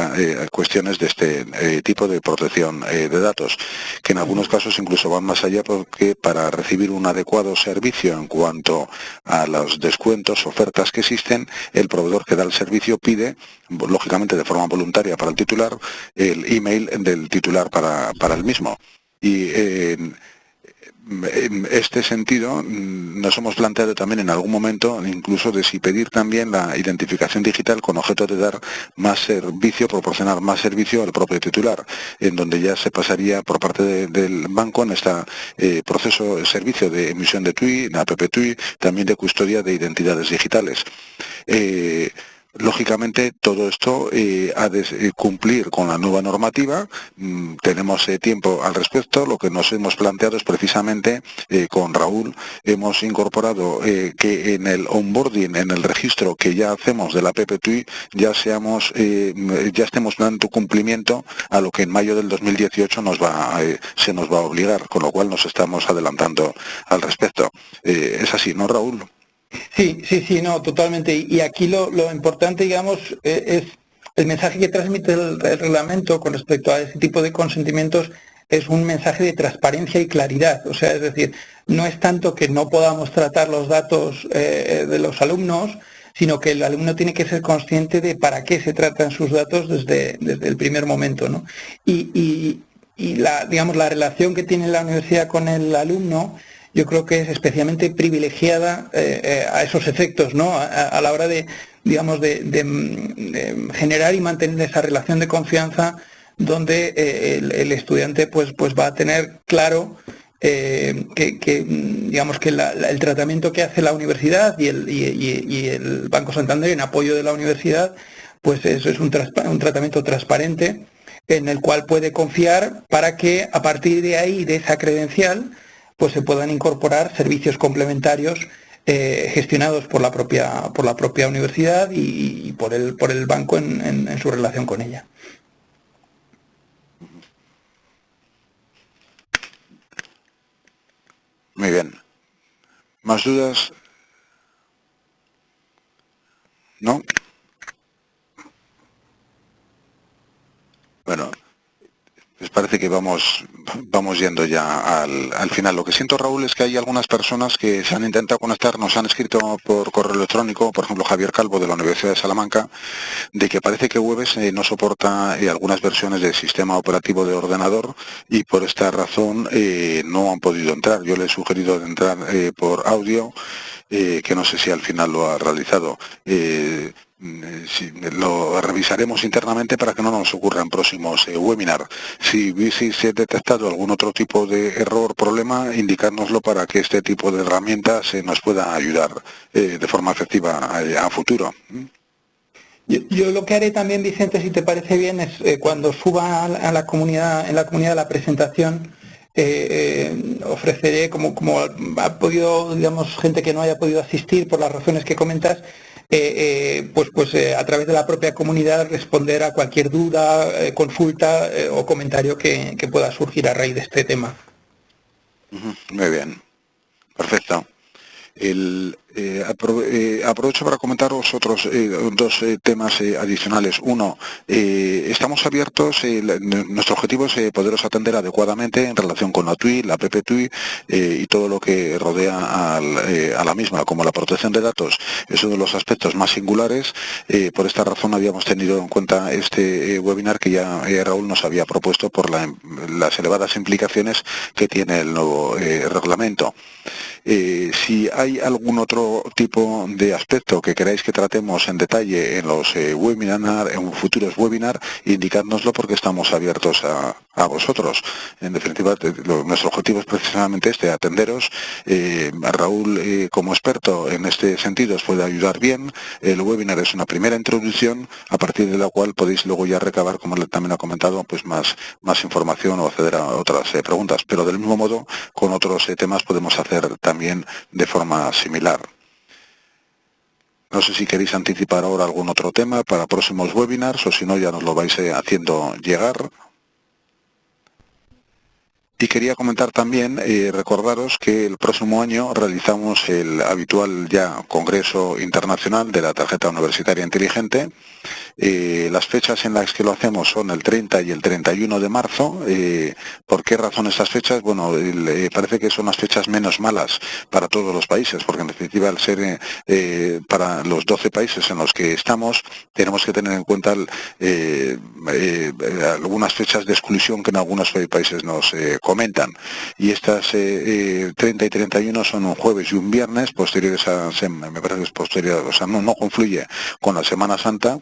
cuestiones de este tipo de protección de datos, que en algunos casos incluso van más allá, porque para recibir un adecuado servicio en cuanto a los descuentos, ofertas que existen, el proveedor que da el servicio pide, lógicamente de forma voluntaria para el titular, el email del titular para el mismo. Y En este sentido, nos hemos planteado también en algún momento incluso de si pedir también la identificación digital con objeto de dar más servicio, proporcionar más servicio al propio titular, en donde ya se pasaría por parte del banco en este proceso de servicio de emisión de TUI, la app TUI, también de custodia de identidades digitales. Lógicamente, todo esto ha de cumplir con la nueva normativa. Tenemos tiempo al respecto. Lo que nos hemos planteado es precisamente, con Raúl, hemos incorporado que en el onboarding, en el registro que ya hacemos de la app TUI, ya estemos dando cumplimiento a lo que en mayo del 2018 se nos va a obligar, con lo cual nos estamos adelantando al respecto. Es así, ¿no, Raúl? Sí, no, totalmente. Y aquí lo importante, digamos, es el mensaje que transmite el reglamento con respecto a ese tipo de consentimientos, es un mensaje de transparencia y claridad. O sea, es decir, no es tanto que no podamos tratar los datos de los alumnos, sino que el alumno tiene que ser consciente de para qué se tratan sus datos desde el primer momento, ¿no? Y digamos, la relación que tiene la universidad con el alumno, yo creo que es especialmente privilegiada a esos efectos, ¿no? A la hora de, digamos, de generar y mantener esa relación de confianza donde el estudiante pues va a tener claro digamos que el tratamiento que hace la universidad y el Banco Santander en apoyo de la universidad, pues eso es un tratamiento transparente en el cual puede confiar para que a partir de ahí, de esa credencial, pues se puedan incorporar servicios complementarios gestionados por la propia universidad y por el banco en su relación con ella. Muy bien. ¿Más dudas? ¿No? Bueno, pues parece que vamos yendo ya al final. Lo que siento, Raúl, es que hay algunas personas que se han intentado conectar, nos han escrito por correo electrónico, por ejemplo Javier Calvo de la Universidad de Salamanca, de que parece que Webex no soporta algunas versiones del sistema operativo de ordenador y por esta razón no han podido entrar. Yo le he sugerido de entrar por audio, que no sé si al final lo ha realizado. Lo revisaremos internamente para que no nos ocurran próximos webinar. Si se ha detectado algún otro tipo de error, problema, indicárnoslo para que este tipo de herramientas nos pueda ayudar de forma efectiva a futuro. Yo lo que haré también, Vicente, si te parece bien, es cuando suba a la comunidad, en la comunidad la presentación, ofreceré, como ha podido, digamos, gente que no haya podido asistir por las razones que comentas, a través de la propia comunidad responder a cualquier duda, consulta o comentario que pueda surgir a raíz de este tema. Muy bien, perfecto. Aprovecho para comentaros otros dos temas adicionales. Uno, estamos abiertos, nuestro objetivo es poderos atender adecuadamente en relación con la TUI, la app TUI y todo lo que rodea a la misma, como la protección de datos. Es uno de los aspectos más singulares. Por esta razón habíamos tenido en cuenta este webinar que ya Raúl nos había propuesto por las elevadas implicaciones que tiene el nuevo reglamento. Si hay algún otro tipo de aspecto que queráis que tratemos en detalle en los en futuros webinars, indicádnoslo porque estamos abiertos a vosotros. En definitiva, nuestro objetivo es precisamente atenderos. A Raúl, como experto en este sentido, os puede ayudar bien. El webinar es una primera introducción, a partir de la cual podéis luego ya recabar, como él también ha comentado, pues más información o acceder a otras preguntas. Pero del mismo modo, con otros temas podemos hacer también de forma similar. No sé si queréis anticipar ahora algún otro tema para próximos webinars o si no ya nos lo vais haciendo llegar. Y quería comentar también, recordaros que el próximo año realizamos el habitual ya Congreso Internacional de la Tarjeta Universitaria Inteligente. Las fechas en las que lo hacemos son el 30 y el 31 de marzo. ¿Por qué razón estas fechas? Bueno, parece que son las fechas menos malas para todos los países, porque en definitiva al ser para los 12 países en los que estamos, tenemos que tener en cuenta algunas fechas de exclusión que en algunos países nos corresponden. comentan. Y estas 30 y 31 son un jueves y un viernes, posteriores me parece que es posterior, o sea, no confluye con la Semana Santa.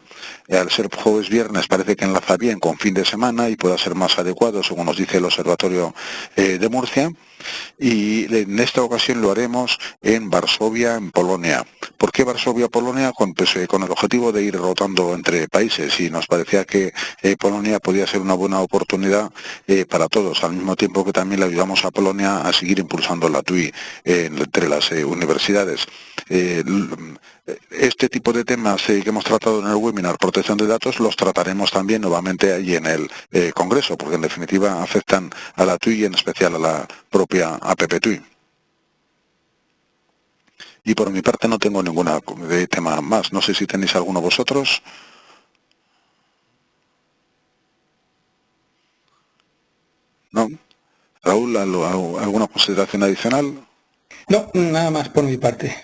Al ser jueves-viernes parece que enlaza bien con fin de semana y pueda ser más adecuado, según nos dice el Observatorio de Murcia. Y en esta ocasión lo haremos en Varsovia, en Polonia. ¿Por qué Varsovia, Polonia? Con el objetivo de ir rotando entre países, y nos parecía que Polonia podía ser una buena oportunidad para todos, al mismo tiempo que también le ayudamos a Polonia a seguir impulsando la TUI entre las universidades. Este tipo de temas que hemos tratado en el webinar, protección de datos, los trataremos también nuevamente ahí en el Congreso, porque en definitiva afectan a la TUI y en especial a la propia APP TUI. Y por mi parte no tengo ninguna tema más. No sé si tenéis alguno vosotros. ¿No? Raúl, ¿alguna consideración adicional? No, nada más por mi parte.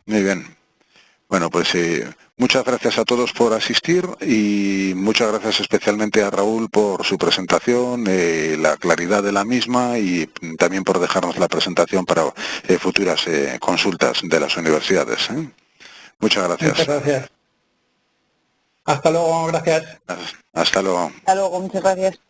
Muy bien. Bueno, pues muchas gracias a todos por asistir y muchas gracias especialmente a Raúl por su presentación, la claridad de la misma, y también por dejarnos la presentación para futuras consultas de las universidades. Muchas gracias. Muchas gracias. Hasta luego, gracias. Hasta luego. Hasta luego, muchas gracias.